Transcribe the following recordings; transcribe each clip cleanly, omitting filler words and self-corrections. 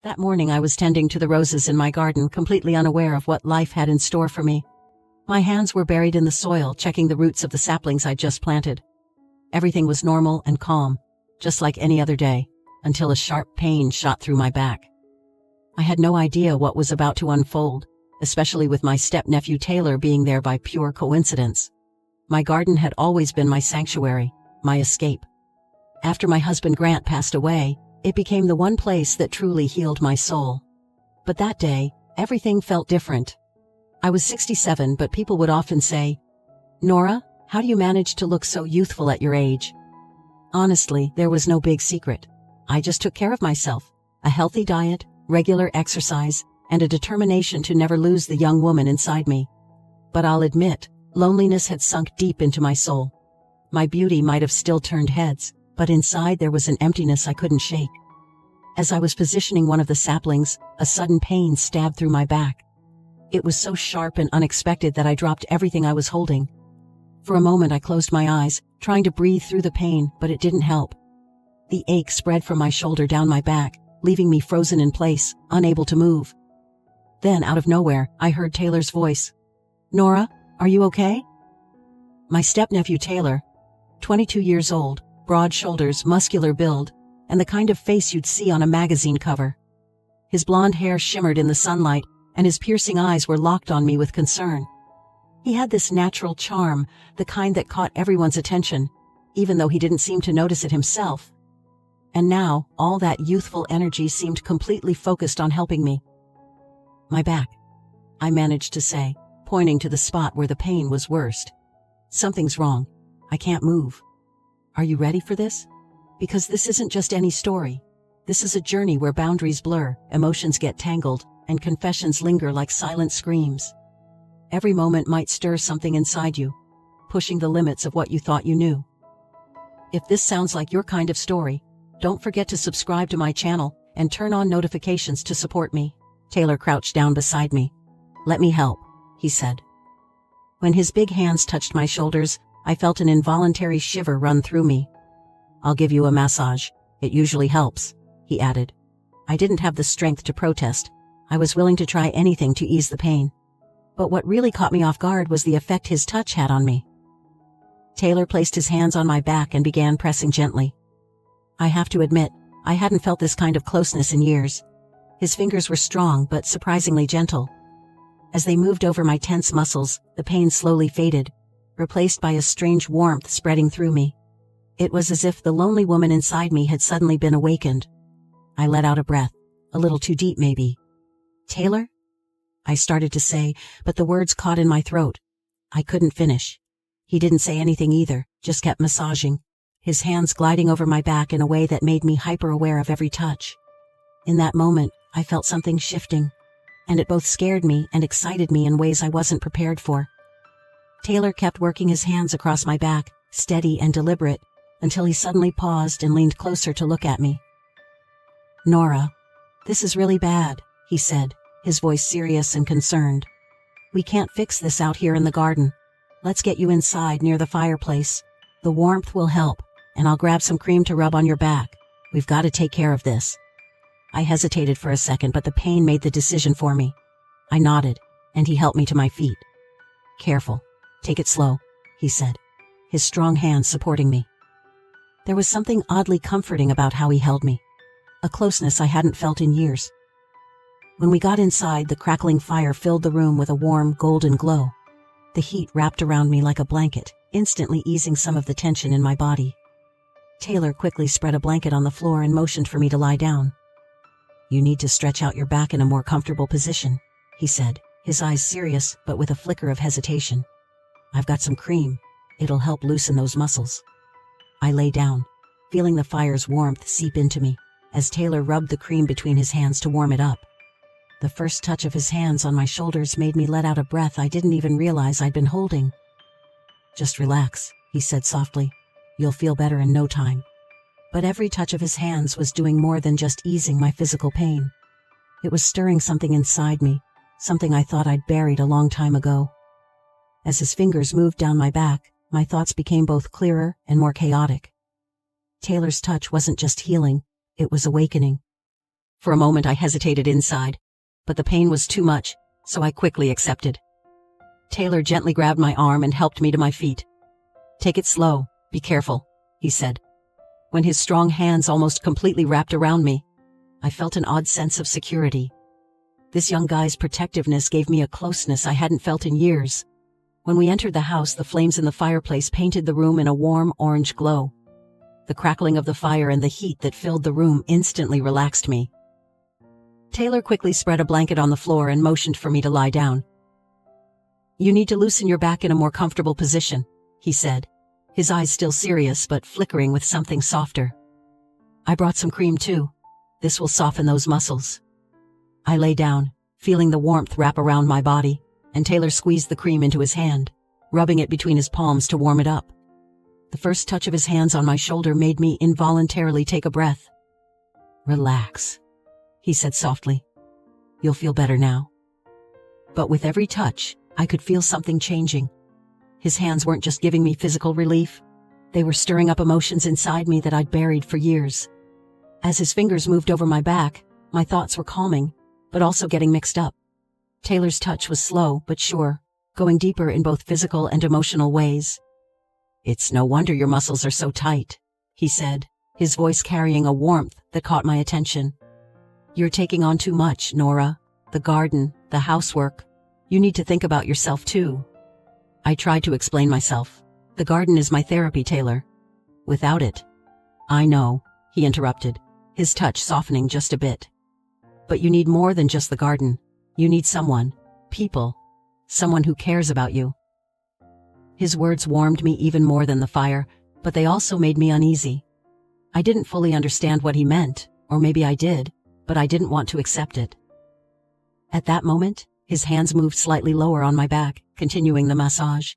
That morning I was tending to the roses in my garden, completely unaware of what life had in store for me. My hands were buried in the soil, checking the roots of the saplings I'd just planted. Everything was normal and calm, just like any other day, until a sharp pain shot through my back. I had no idea what was about to unfold, especially with my step-nephew Taylor being there by pure coincidence. My garden had always been my sanctuary, my escape. After my husband Grant passed away, it became the one place that truly healed my soul. But that day, everything felt different. I was 67, but people would often say, "Nora, how do you manage to look so youthful at your age?" Honestly, there was no big secret. I just took care of myself. A healthy diet, regular exercise, and a determination to never lose the young woman inside me. But I'll admit, loneliness had sunk deep into my soul. My beauty might have still turned heads, but inside there was an emptiness I couldn't shake. As I was positioning one of the saplings, a sudden pain stabbed through my back. It was so sharp and unexpected that I dropped everything I was holding. For a moment I closed my eyes, trying to breathe through the pain, but it didn't help. The ache spread from my shoulder down my back, leaving me frozen in place, unable to move. Then, out of nowhere, I heard Taylor's voice. "Nora, are you okay?" My step-nephew Taylor, 22 years old, broad shoulders, muscular build, and the kind of face you'd see on a magazine cover. His blonde hair shimmered in the sunlight, and his piercing eyes were locked on me with concern. He had this natural charm, the kind that caught everyone's attention, even though he didn't seem to notice it himself. And now, all that youthful energy seemed completely focused on helping me. "My back," I managed to say, pointing to the spot where the pain was worst. "Something's wrong. I can't move. Are you ready for this? Because this isn't just any story. This is a journey where boundaries blur, emotions get tangled, and confessions linger like silent screams. Every moment might stir something inside you, pushing the limits of what you thought you knew. If this sounds like your kind of story, don't forget to subscribe to my channel and turn on notifications to support me." Taylor crouched down beside me. "Let me help," he said. When his big hands touched my shoulders, I felt an involuntary shiver run through me. "I'll give you a massage. It usually helps," he added. I didn't have the strength to protest. I was willing to try anything to ease the pain. But what really caught me off guard was the effect his touch had on me. Taylor placed his hands on my back and began pressing gently. I have to admit, I hadn't felt this kind of closeness in years. His fingers were strong but surprisingly gentle. As they moved over my tense muscles, the pain slowly faded, replaced by a strange warmth spreading through me. It was as if the lonely woman inside me had suddenly been awakened. I let out a breath, a little too deep maybe. "Taylor?" I started to say, but the words caught in my throat. I couldn't finish. He didn't say anything either, just kept massaging, his hands gliding over my back in a way that made me hyper-aware of every touch. In that moment, I felt something shifting, and it both scared me and excited me in ways I wasn't prepared for. Taylor kept working his hands across my back, steady and deliberate, until he suddenly paused and leaned closer to look at me. "Nora, this is really bad," he said, his voice serious and concerned. "We can't fix this out here in the garden. Let's get you inside near the fireplace. The warmth will help, and I'll grab some cream to rub on your back. We've got to take care of this." I hesitated for a second, but the pain made the decision for me. I nodded, and he helped me to my feet. "Careful. Take it slow," he said, his strong hands supporting me. There was something oddly comforting about how he held me, a closeness I hadn't felt in years. When we got inside, the crackling fire filled the room with a warm, golden glow. The heat wrapped around me like a blanket, instantly easing some of the tension in my body. Taylor quickly spread a blanket on the floor and motioned for me to lie down. "You need to stretch out your back in a more comfortable position," he said, his eyes serious but with a flicker of hesitation. "I've got some cream. It'll help loosen those muscles." I lay down, feeling the fire's warmth seep into me, as Taylor rubbed the cream between his hands to warm it up. The first touch of his hands on my shoulders made me let out a breath I didn't even realize I'd been holding. "Just relax," he said softly. "You'll feel better in no time." But every touch of his hands was doing more than just easing my physical pain. It was stirring something inside me, something I thought I'd buried a long time ago. As his fingers moved down my back, my thoughts became both clearer and more chaotic. Taylor's touch wasn't just healing, it was awakening. For a moment I hesitated inside, but the pain was too much, so I quickly accepted. Taylor gently grabbed my arm and helped me to my feet. "Take it slow, be careful," he said. When his strong hands almost completely wrapped around me, I felt an odd sense of security. This young guy's protectiveness gave me a closeness I hadn't felt in years. When we entered the house, the flames in the fireplace painted the room in a warm orange glow. The crackling of the fire and the heat that filled the room instantly relaxed me. Taylor quickly spread a blanket on the floor and motioned for me to lie down. "You need to loosen your back in a more comfortable position," he said, his eyes still serious but flickering with something softer. "I brought some cream too. This will soften those muscles." I lay down, feeling the warmth wrap around my body, and Taylor squeezed the cream into his hand, rubbing it between his palms to warm it up. The first touch of his hands on my shoulder made me involuntarily take a breath. "Relax," he said softly. "You'll feel better now." But with every touch, I could feel something changing. His hands weren't just giving me physical relief. They were stirring up emotions inside me that I'd buried for years. As his fingers moved over my back, my thoughts were calming, but also getting mixed up. Taylor's touch was slow but sure, going deeper in both physical and emotional ways. "It's no wonder your muscles are so tight," he said, his voice carrying a warmth that caught my attention. "You're taking on too much, Nora. The garden, the housework. You need to think about yourself too." I tried to explain myself. "The garden is my therapy, Taylor. Without it—" "I know," he interrupted, his touch softening just a bit. "But you need more than just the garden. You need someone, someone who cares about you." His words warmed me even more than the fire, but they also made me uneasy. I didn't fully understand what he meant, or maybe I did, but I didn't want to accept it. At that moment, his hands moved slightly lower on my back, continuing the massage.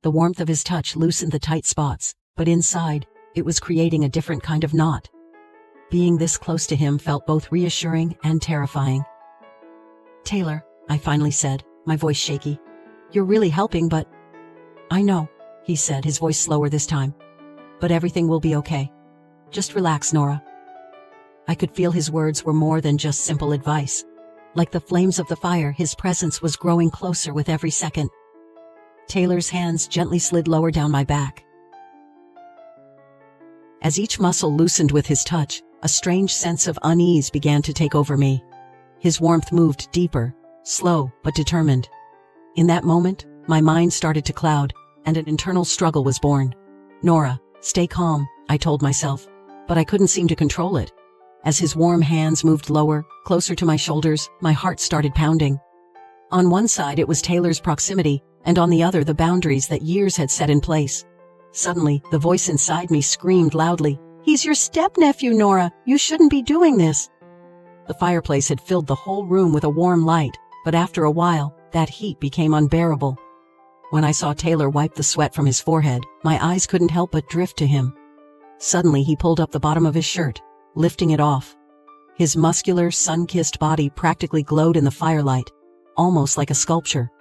The warmth of his touch loosened the tight spots, but inside, it was creating a different kind of knot. Being this close to him felt both reassuring and terrifying. "Taylor," I finally said, my voice shaky. "You're really helping, but—" "I know," he said, his voice slower this time. "But everything will be okay. Just relax, Nora." I could feel his words were more than just simple advice. Like the flames of the fire, his presence was growing closer with every second. Taylor's hands gently slid lower down my back. As each muscle loosened with his touch, a strange sense of unease began to take over me. His warmth moved deeper, slow but determined. In that moment, my mind started to cloud, and an internal struggle was born. "Nora, stay calm," I told myself, but I couldn't seem to control it. As his warm hands moved lower, closer to my shoulders, my heart started pounding. On one side it was Taylor's proximity, and on the other the boundaries that years had set in place. Suddenly, the voice inside me screamed loudly, "He's your step-nephew, Nora! You shouldn't be doing this!" The fireplace had filled the whole room with a warm light, but after a while, that heat became unbearable. When I saw Taylor wipe the sweat from his forehead, my eyes couldn't help but drift to him. Suddenly he pulled up the bottom of his shirt, lifting it off. His muscular, sun-kissed body practically glowed in the firelight, almost like a sculpture.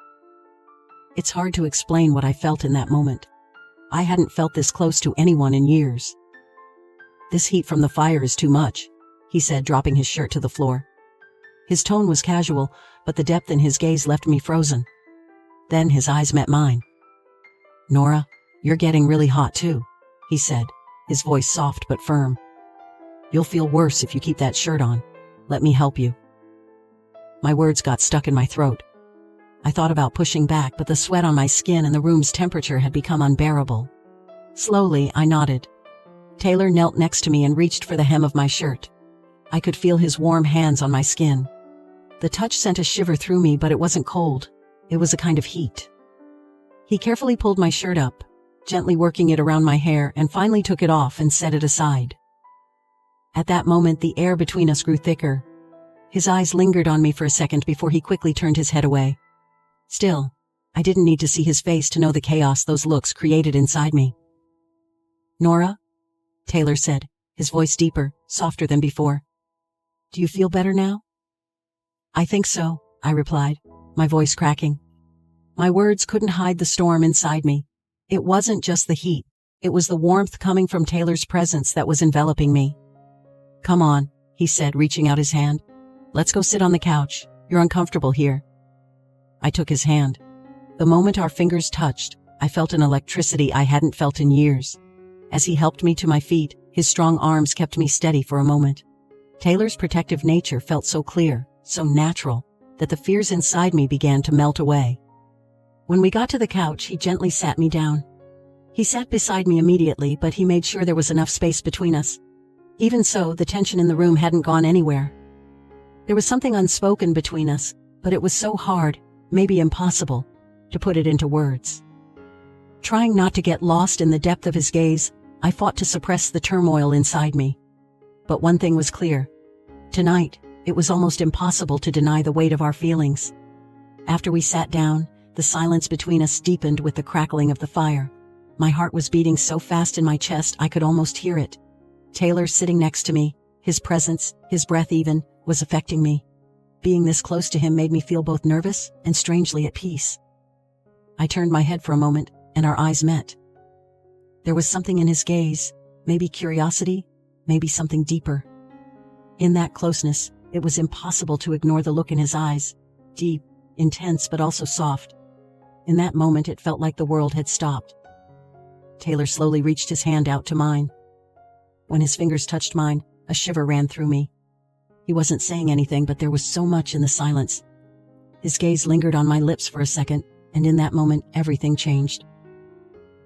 It's hard to explain what I felt in that moment. I hadn't felt this close to anyone in years. "This heat from the fire is too much," he said, dropping his shirt to the floor. His tone was casual, but the depth in his gaze left me frozen. Then his eyes met mine. "Nora, you're getting really hot too," he said, his voice soft but firm. "You'll feel worse if you keep that shirt on. Let me help you." My words got stuck in my throat. I thought about pushing back, but the sweat on my skin and the room's temperature had become unbearable. Slowly, I nodded. Taylor knelt next to me and reached for the hem of my shirt. I could feel his warm hands on my skin. The touch sent a shiver through me, but it wasn't cold. It was a kind of heat. He carefully pulled my shirt up, gently working it around my hair, and finally took it off and set it aside. At that moment, the air between us grew thicker. His eyes lingered on me for a second before he quickly turned his head away. Still, I didn't need to see his face to know the chaos those looks created inside me. "Nora?" Taylor said, his voice deeper, softer than before. "Do you feel better now?" "I think so," I replied, my voice cracking. My words couldn't hide the storm inside me. It wasn't just the heat. It was the warmth coming from Taylor's presence that was enveloping me. "Come on," he said, reaching out his hand. Let's go sit on the couch. You're uncomfortable here. I took his hand. The moment our fingers touched, I felt an electricity I hadn't felt in years. As he helped me to my feet, his strong arms kept me steady for a moment. Taylor's protective nature felt so clear, so natural, that the fears inside me began to melt away. When we got to the couch, he gently sat me down. He sat beside me immediately, but he made sure there was enough space between us. Even so, the tension in the room hadn't gone anywhere. There was something unspoken between us, but it was so hard, maybe impossible, to put it into words. Trying not to get lost in the depth of his gaze, I fought to suppress the turmoil inside me. But one thing was clear. Tonight, it was almost impossible to deny the weight of our feelings. After we sat down, the silence between us deepened with the crackling of the fire. My heart was beating so fast in my chest I could almost hear it. Taylor sitting next to me, his presence, his breath even, was affecting me. Being this close to him made me feel both nervous and strangely at peace. I turned my head for a moment, and our eyes met. There was something in his gaze, maybe curiosity, maybe something deeper. In that closeness, it was impossible to ignore the look in his eyes, deep, intense but also soft. In that moment it felt like the world had stopped. Taylor slowly reached his hand out to mine. When his fingers touched mine, a shiver ran through me. He wasn't saying anything, but there was so much in the silence. His gaze lingered on my lips for a second, and in that moment everything changed.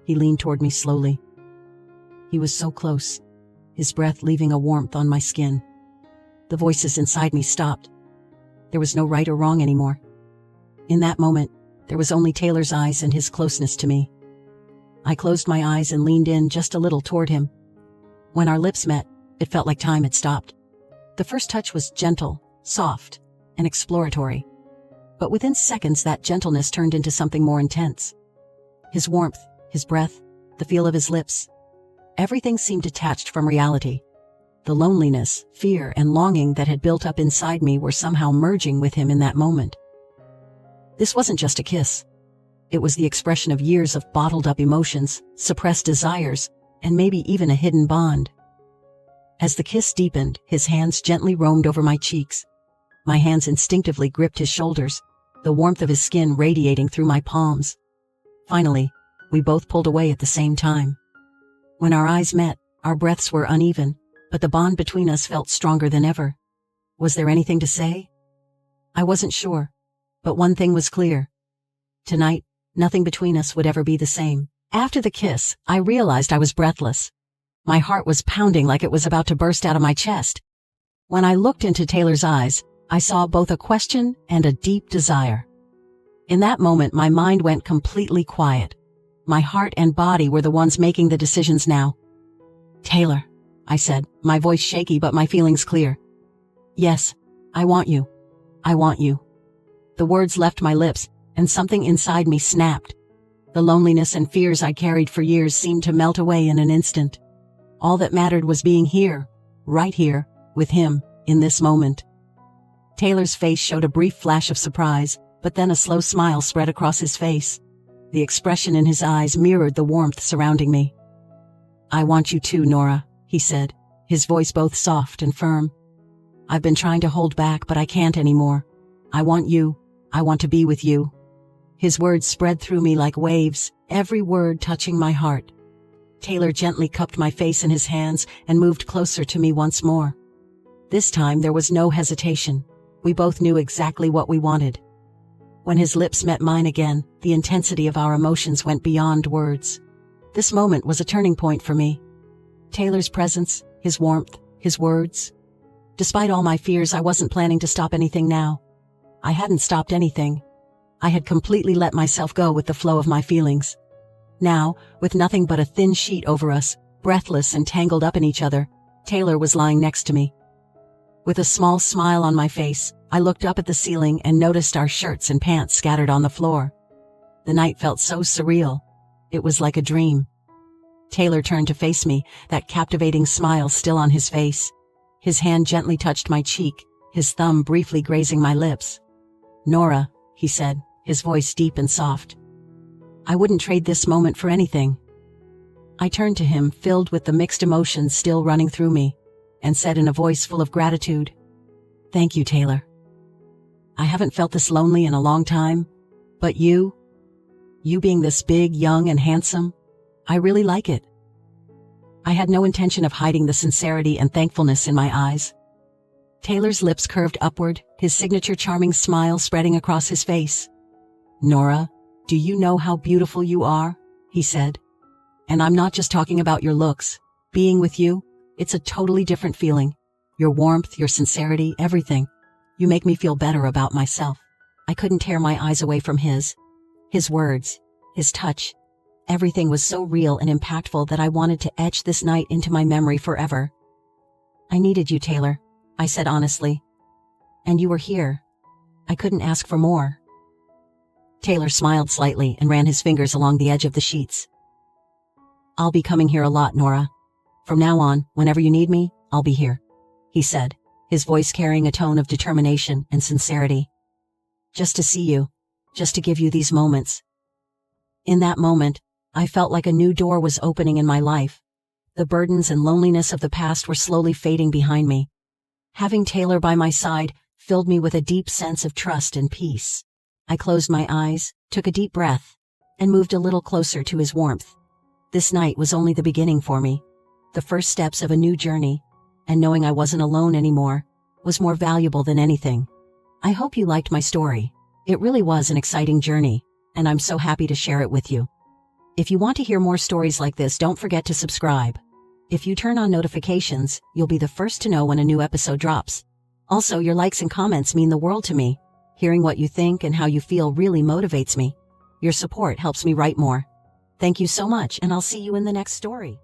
He leaned toward me slowly. He was so close, his breath leaving a warmth on my skin. The voices inside me stopped. There was no right or wrong anymore. In that moment, there was only Taylor's eyes and his closeness to me. I closed my eyes and leaned in just a little toward him. When our lips met, it felt like time had stopped. The first touch was gentle, soft, and exploratory. But within seconds that gentleness turned into something more intense. His warmth, his breath, the feel of his lips. Everything seemed detached from reality. The loneliness, fear, and longing that had built up inside me were somehow merging with him in that moment. This wasn't just a kiss. It was the expression of years of bottled-up emotions, suppressed desires, and maybe even a hidden bond. As the kiss deepened, his hands gently roamed over my cheeks. My hands instinctively gripped his shoulders, the warmth of his skin radiating through my palms. Finally, we both pulled away at the same time. When our eyes met, our breaths were uneven, but the bond between us felt stronger than ever. Was there anything to say? I wasn't sure, but one thing was clear. Tonight, nothing between us would ever be the same. After the kiss, I realized I was breathless. My heart was pounding like it was about to burst out of my chest. When I looked into Taylor's eyes, I saw both a question and a deep desire. In that moment, my mind went completely quiet. My heart and body were the ones making the decisions now. "Taylor," I said, my voice shaky but my feelings clear. "Yes, I want you. I want you." The words left my lips, and something inside me snapped. The loneliness and fears I carried for years seemed to melt away in an instant. All that mattered was being here, right here, with him, in this moment. Taylor's face showed a brief flash of surprise, but then a slow smile spread across his face. The expression in his eyes mirrored the warmth surrounding me. "I want you too, Nora," he said, his voice both soft and firm. "I've been trying to hold back, but I can't anymore. I want you. I want to be with you." His words spread through me like waves, every word touching my heart. Taylor gently cupped my face in his hands and moved closer to me once more. This time there was no hesitation. We both knew exactly what we wanted. When his lips met mine again, the intensity of our emotions went beyond words. This moment was a turning point for me. Taylor's presence, his warmth, his words. Despite all my fears, I wasn't planning to stop anything now. I hadn't stopped anything. I had completely let myself go with the flow of my feelings. Now, with nothing but a thin sheet over us, breathless and tangled up in each other, Taylor was lying next to me. With a small smile on my face, I looked up at the ceiling and noticed our shirts and pants scattered on the floor. The night felt so surreal. It was like a dream. Taylor turned to face me, that captivating smile still on his face. His hand gently touched my cheek, his thumb briefly grazing my lips. "Nora," he said, his voice deep and soft. "I wouldn't trade this moment for anything." I turned to him, filled with the mixed emotions still running through me. and said in a voice full of gratitude, "Thank you, Taylor. I haven't felt this lonely in a long time, but you being this big, young, and handsome, I really like it." I had no intention of hiding the sincerity and thankfulness in my eyes. Taylor's lips curved upward, his signature charming smile spreading across his face. "Nora, do you know how beautiful you are?" he said. "And I'm not just talking about your looks. Being with you, it's a totally different feeling. Your warmth, your sincerity, everything. You make me feel better about myself." I couldn't tear my eyes away from his. His words, his touch, everything was so real and impactful that I wanted to etch this night into my memory forever. "I needed you, Taylor," I said honestly. "And you were here. I couldn't ask for more." Taylor smiled slightly and ran his fingers along the edge of the sheets. "I'll be coming here a lot, Nora. From now on, whenever you need me, I'll be here," he said, his voice carrying a tone of determination and sincerity. "Just to see you, just to give you these moments." In that moment, I felt like a new door was opening in my life. The burdens and loneliness of the past were slowly fading behind me. Having Taylor by my side filled me with a deep sense of trust and peace. I closed my eyes, took a deep breath, and moved a little closer to his warmth. This night was only the beginning for me, the first steps of a new journey, and knowing I wasn't alone anymore was more valuable than anything. I hope you liked my story. It really was an exciting journey, and I'm so happy to share it with you. If you want to hear more stories like this, don't forget to subscribe. If you turn on notifications, you'll be the first to know when a new episode drops. Also, your likes and comments mean the world to me. Hearing what you think and how you feel really motivates me. Your support helps me write more. Thank you so much, and I'll see you in the next story.